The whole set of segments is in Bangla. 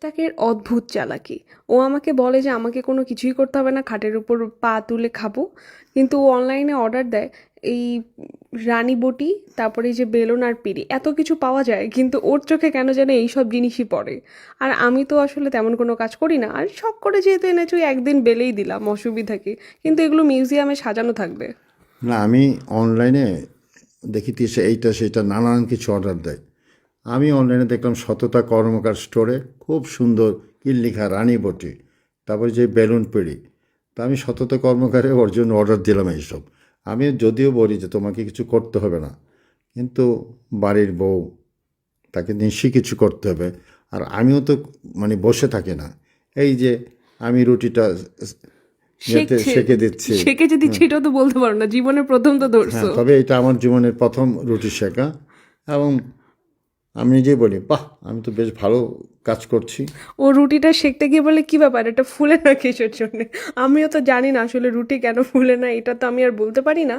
টিকটকের অদ্ভুত চালাকি। ও আমাকে বলে যে আমাকে কোনো কিছুই করতে হবে না, খাটের উপর পা তুলে খাবো। কিন্তু ও অনলাইনে অর্ডার দেয় এই রানী বটি, তারপরে এই যে বেলুন আর পিড়ি, এত কিছু পাওয়া যায়, কিন্তু ওর চোখে কেন যেন এইসব জিনিসই পড়ে। আর আমি তো আসলে তেমন কোনো কাজ করি না, আর শখ করে যেহেতু এনেছি ওই একদিন বেলেই দিলাম, অসুবিধা কি? কিন্তু এগুলো মিউজিয়ামে সাজানো থাকবে। না, আমি অনলাইনে দেখিতেছি এইটা সেটা নানান কিছু অর্ডার দেয়। আমি অনলাইনে দেখলাম সততা কর্মকার স্টোরে খুব সুন্দর কি লেখা রানী বটি, তারপরে যে বেলুন পেড়ি। তা আমি সততা কর্মকারে ওর জন্য অর্ডার দিলাম এইসব। আমি যদিও বলি যে তোমাকে কিছু করতে হবে না, কিন্তু বাড়ির বউ, তাকে নিশ্চয়ই কিছু করতে হবে। আর আমিও তো মানে বসে থাকি না। এই যে আমি রুটিটা শেখছে, সেঁকে দিচ্ছি। শেখে যদি সেটাও তো বলতে পারো না, জীবনের প্রথম তো হ্যাঁ, ধরছো। তবে এটা আমার জীবনের প্রথম রুটি শেখা। এবং আমি নিজেই বলি, বাহ, আমি তো বেশ ভালো কাজ করছি। ও রুটিটা সেঁকতে গিয়ে বলে কি ব্যাপার, এটা ফুলে না কিসের জন্য? আমিও তো জানি না আসলে রুটি কেন ফুলে না, এটা তো আমি আর বলতে পারি না।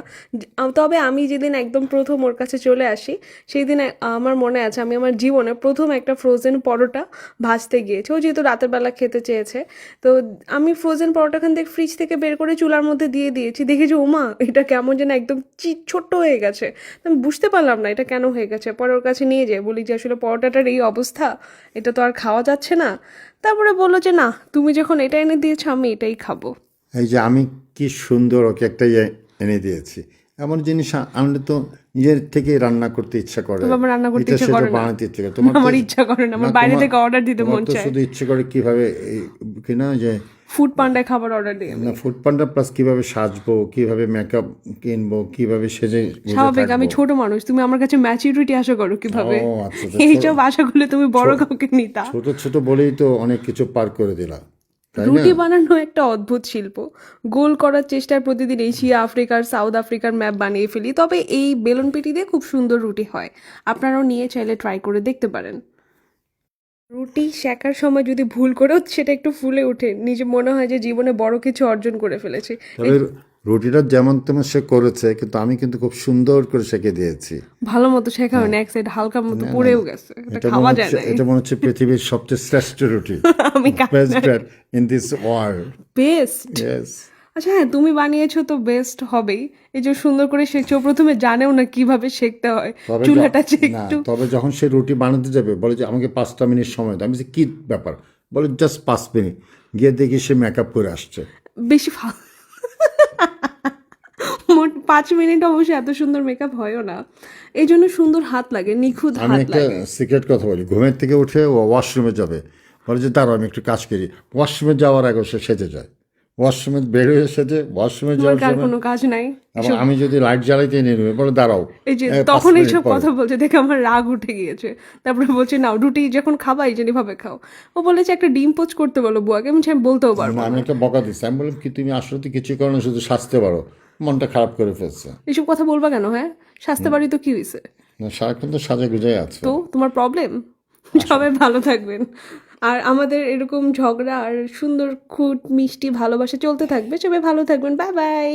তবে আমি যেদিন একদম প্রথম ওর কাছে চলে আসি, সেই দিন আমার মনে আছে আমি আমার জীবনে প্রথম একটা ফ্রোজেন পরোটা ভাজতে গিয়েছি। ও যেহেতু রাতের বেলা খেতে চেয়েছে, তো আমি ফ্রোজেন পরোটাখান থেকে ফ্রিজ থেকে বের করে চুলার মধ্যে দিয়ে দিয়েছি। দেখেছি ওমা, এটা কেমন যেন একদম ছোট্ট হয়ে গেছে। তো আমি বুঝতে পারলাম না এটা কেন হয়ে গেছে। পরে ওর কাছে নিয়ে যাই, বলি যে আসলে পরোটাটার এই অবস্থা, এটা তো আর খাওয়া যাচ্ছে না। তারপরে বললো যে না, তুমি যখন এটা এনে দিয়েছো আমি এটাই খাবো। এই যে আমি কি সুন্দর ওকে একটা এনে দিয়েছি। এমন জিনিস আনলে তো নিজের থেকে রান্না করতে ইচ্ছা করে, তোমার আমার রান্না করতে এটা ইচ্ছা সেটা করে না? বানাতে ইচ্ছে করে। তোমার আমার ইচ্ছা করে না, আমার বাইরে থেকে অর্ডার দিতে মন তো চায়। শুধু ইচ্ছে করে কিভাবে কিনা যে ফুড পান্ডায় খাবার অর্ডার দিই আমি। না, ফুড পান্ডা প্লাস কিভাবে সাজবো, কিভাবে মেকআপ কিনবো, কিভাবে সেজে গুজে স্বাভাবিক, আমি থাকবো। ছোট মানুষ, তুমি আমার কাছে ম্যাচিউরিটি আশা করো কিভাবে? ও আচ্ছা আচ্ছা, এইসব আশাগুলো তুমি বড় কাউকে নিতা। ছোট ছোট বলেই তো অনেক কিছু পার করে দিলা, তাই না? রুটি বানানো একটা অদ্ভুত শিল্প। গোল করার চেষ্টায় প্রতিদিন এশিয়া, আফ্রিকার, সাউথ আফ্রিকার ম্যাপ বানিয়ে ফেলি। তবে এই বেলুন পিটি দিয়ে খুব সুন্দর রুটি হয়। আপনারাও নিয়ে চাইলে ট্রাই করে দেখতে পারেন। রুটি সেকার সময় যদি ভুল করেও সেটা একটু ফুলে ওঠে, নিজে মনে হয় যে জীবনে বড় কিছু অর্জন করে ফেলেছি। তবে রুটিটা যেমন তেমন সে করেছে, কিন্তু আমি কিন্তু খুব সুন্দর করে সেঁকে দিয়েছি। ভালো মতো শেখা হয় না, এক সাইড হালকা মতো পড়েও গেছে, এটা খাওয়া যায় না। এটা মনে হচ্ছে পৃথিবীর সবচেয়ে শ্রেষ্ঠ রুটি। আমি best bread in this world. Best. Yes. আচ্ছা হ্যাঁ, তুমি বানিয়েছো তো বেস্ট হবেই। এই যে সুন্দর করে শেখছো, প্রথমে জানেও না কিভাবে শেখতে হয়, তবে চুলাটা যে না, একটু। তবে যখন সে রুটি বানাতে যাবে বলে যে আমাকে 5টা মিনিট সময় দাও। আমি বলছি, কি ব্যাপার? বলে জাস্ট 5 মিনিট। গিয়ে দেখি সে মেকআপ করে আসছে। বেশি মোট 5 মিনিট অবশ্যই এত সুন্দর মেকআপ হয়ও না। এই জন্য সুন্দর হাত লাগে, নিখুঁত আমি হাত একটা লাগে। সিক্রেট কথা বলি, ঘুমের থেকে উঠে ও ওয়াশরুমে যাবে, বলে যে দাঁড়াও আমি একটু কাজ করি। ওয়াশরুমে যাওয়ার আগে সে সেজে যায়, ওয়াশরুমে বের হয়ে সেজে ওয়াশরুমে তোমার যাওয়ার কার সময়। কোনো কাজ নাই? এবং আমি যদি লাইট জ্বালাইতে নিয়ে নেবে, বলে দাঁড়াও, এই যে 5 তখন মিনিট এইসব পরে। কথা বলছে দেখে আমার রাগ উঠে গিয়েছে। তারপরে বলছে নাও রুটি যখন খাবা এই জন্য ভাবে খাও। ও বলেছে একটা ডিম পোচ করতে বলো বুয়াকে। আমি বলতেও পারবো আমি না। একটা বকা দিচ্ছি, আমি বললাম কি তুমি আসলে তো কিছু কারণে শুধু সাজতে পারো। মনটা খারাপ করে ফেলছে। এসব কথা বলবা কেন? হ্যাঁ, স্বাস্থ্য বাড়ি তো কি হয়েছে? না, সারাক্ষণ তো সাজা গুজাই আছে। তো তোমার প্রবলেম। সবাই ভালো থাকবেন। আর আমাদের এরকম ঝগড়া আর সুন্দর খুঁত মিষ্টি ভালোবাসা চলতে থাকবে। সবাই ভালো থাকবেন, বাই বাই।